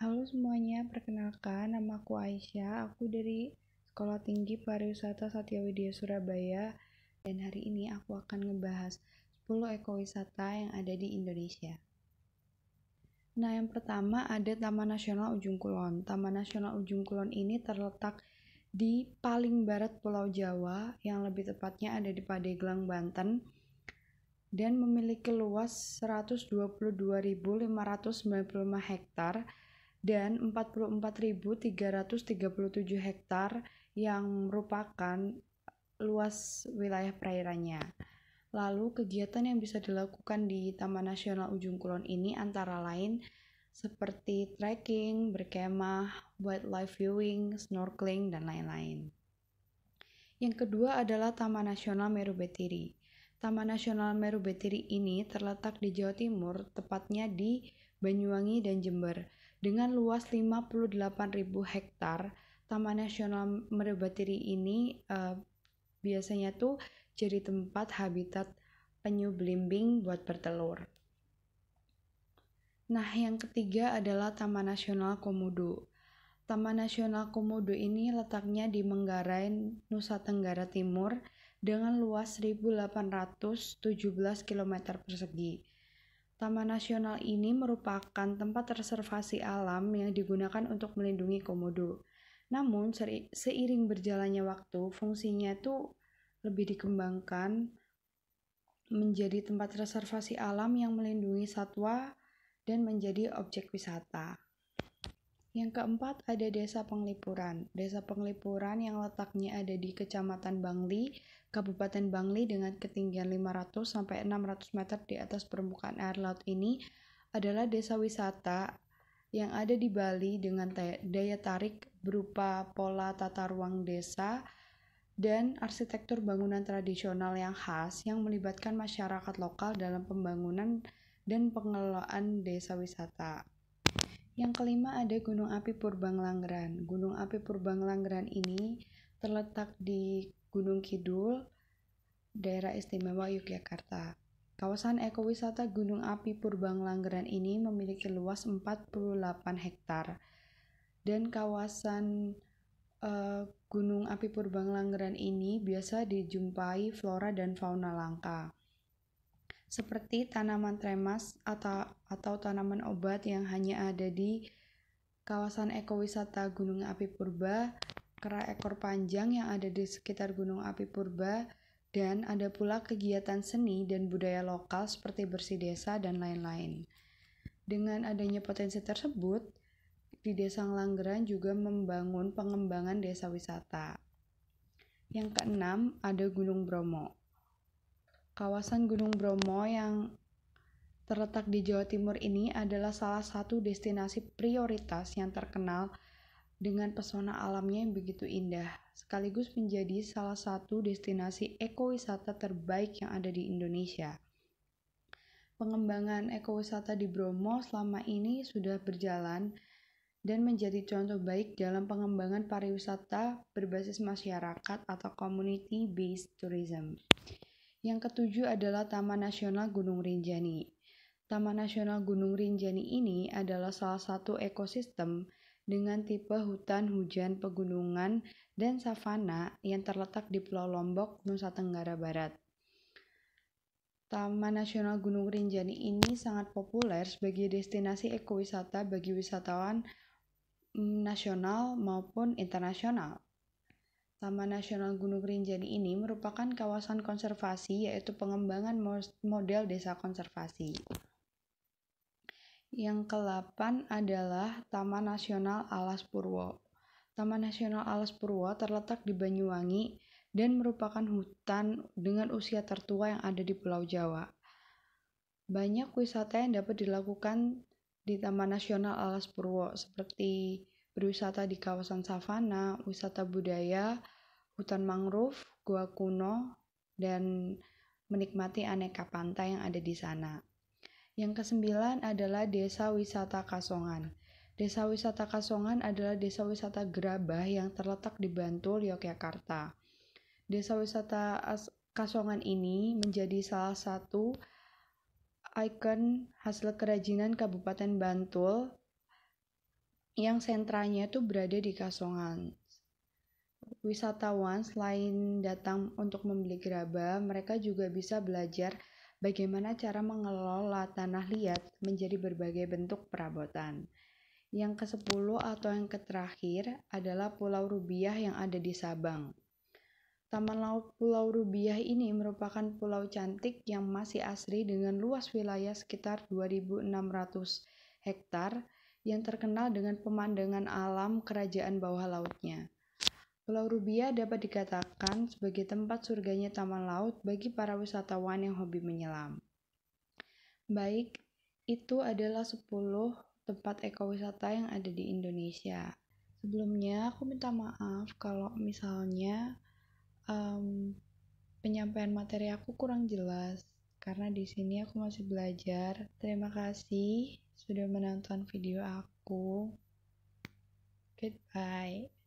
Halo semuanya, perkenalkan nama aku Aisyah, aku dari Sekolah Tinggi Pariwisata Satyawidya Surabaya dan hari ini aku akan ngebahas 10 ekowisata yang ada di Indonesia. Nah, yang pertama ada Taman Nasional Ujung Kulon. Taman Nasional Ujung Kulon ini terletak di paling barat Pulau Jawa, yang lebih tepatnya ada di Pandeglang, Banten, dan memiliki luas 122.595 hektar dan 44.337 hektar yang merupakan luas wilayah perairannya. Lalu kegiatan yang bisa dilakukan di Taman Nasional Ujung Kulon ini antara lain seperti trekking, berkemah, wildlife viewing, snorkeling, dan lain-lain. Yang kedua adalah Taman Nasional Meru Betiri. Taman Nasional Meru Betiri ini terletak di Jawa Timur, tepatnya di Banyuwangi dan Jember. Dengan luas 58.000 hektar, Taman Nasional Meru Betiri ini biasanya tuh jadi tempat habitat penyu belimbing buat bertelur. Nah, yang ketiga adalah Taman Nasional Komodo. Taman Nasional Komodo ini letaknya di Manggarai, Nusa Tenggara Timur dengan luas 1.817 km persegi. Taman Nasional ini merupakan tempat reservasi alam yang digunakan untuk melindungi komodo. Namun, seiring berjalannya waktu, fungsinya tuh lebih dikembangkan menjadi tempat reservasi alam yang melindungi satwa dan menjadi objek wisata. Yang keempat ada Desa Penglipuran. Desa Penglipuran yang letaknya ada di Kecamatan Bangli, Kabupaten Bangli dengan ketinggian 500 sampai 600 meter di atas permukaan air laut ini adalah desa wisata yang ada di Bali dengan daya tarik berupa pola tata ruang desa dan arsitektur bangunan tradisional yang khas yang melibatkan masyarakat lokal dalam pembangunan dan pengelolaan desa wisata. Yang kelima ada Gunung Api Purbang-Langgeran. Gunung Api Purbang-Langgeran ini terletak di Gunung Kidul, Daerah Istimewa Yogyakarta. Kawasan ekowisata Gunung Api Purbang-Langgeran ini memiliki luas 48 hektar. Dan kawasan Gunung Api Purbang-Langgeran ini biasa dijumpai flora dan fauna langka, seperti tanaman tremas atau tanaman obat yang hanya ada di kawasan ekowisata Gunung Api Purba, kera ekor panjang yang ada di sekitar Gunung Api Purba, dan ada pula kegiatan seni dan budaya lokal seperti bersih desa dan lain-lain. Dengan adanya potensi tersebut, di Desa Langgeran juga membangun pengembangan desa wisata. Yang keenam ada Gunung Bromo. Kawasan Gunung Bromo yang terletak di Jawa Timur ini adalah salah satu destinasi prioritas yang terkenal dengan pesona alamnya yang begitu indah, sekaligus menjadi salah satu destinasi ekowisata terbaik yang ada di Indonesia. Pengembangan ekowisata di Bromo selama ini sudah berjalan dan menjadi contoh baik dalam pengembangan pariwisata berbasis masyarakat atau community-based tourism. Yang ketujuh adalah Taman Nasional Gunung Rinjani. Taman Nasional Gunung Rinjani ini adalah salah satu ekosistem dengan tipe hutan hujan pegunungan dan savana yang terletak di Pulau Lombok, Nusa Tenggara Barat. Taman Nasional Gunung Rinjani ini sangat populer sebagai destinasi ekowisata bagi wisatawan nasional maupun internasional. Taman Nasional Gunung Rinjani ini merupakan kawasan konservasi, yaitu pengembangan model desa konservasi. Yang ke-8 adalah Taman Nasional Alas Purwo. Taman Nasional Alas Purwo terletak di Banyuwangi dan merupakan hutan dengan usia tertua yang ada di Pulau Jawa. Banyak wisata yang dapat dilakukan di Taman Nasional Alas Purwo, seperti berwisata di kawasan savana, wisata budaya, hutan mangrove, gua kuno, dan menikmati aneka pantai yang ada di sana. Yang ke-9 adalah Desa Wisata Kasongan. Desa Wisata Kasongan adalah desa wisata gerabah yang terletak di Bantul, Yogyakarta. Desa Wisata Kasongan ini menjadi salah satu ikon hasil kerajinan Kabupaten Bantul yang sentranya itu berada di Kasongan. Wisatawan selain datang untuk membeli gerabah, mereka juga bisa belajar bagaimana cara mengelola tanah liat menjadi berbagai bentuk perabotan. Yang ke-10 atau yang terakhir adalah Pulau Rubiah yang ada di Sabang. Taman Laut Pulau Rubiah ini merupakan pulau cantik yang masih asri dengan luas wilayah sekitar 2.600 hektar yang terkenal dengan pemandangan alam kerajaan bawah lautnya. Pulau Rubiah dapat dikatakan sebagai tempat surganya taman laut bagi para wisatawan yang hobi menyelam. Baik, itu adalah 10 tempat ekowisata yang ada di Indonesia. Sebelumnya, aku minta maaf kalau misalnya penyampaian materi aku kurang jelas, karena di sini aku masih belajar. Terima kasih sudah menonton video aku. Goodbye.